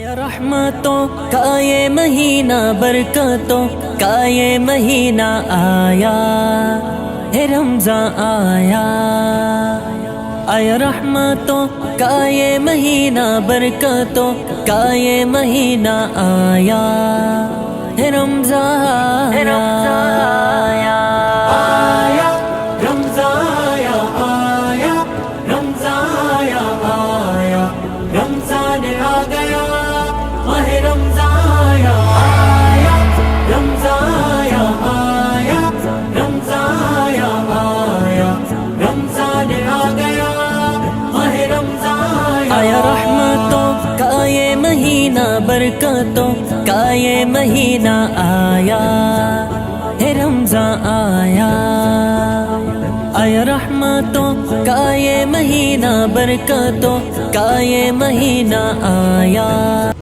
آیا رحمتوں کا یہ مہینہ، برکتوں کا یہ مہینہ آیا ہے، رمضان آیا۔ آیا رحمتوں کا یہ مہینہ، برکتوں کا یہ مہینہ آیا ہے، رمضان آیا۔ آیا رمضان آیا، آیا رمضان آیا، آیا رمضان آ گیا، ماہ رمضان آیا، آیا رمضان آیا، آیا رمضان آیا، آیا رمضان آ گیا، ماہ رمضان آیا۔ رحمتوں کا یہ مہینہ، برکتوں کا یہ مہینہ آیا ہے، رمضان آیا۔ آیا رحمتوں کا یہ مہینہ، برکتوں کا یہ مہینہ آیا۔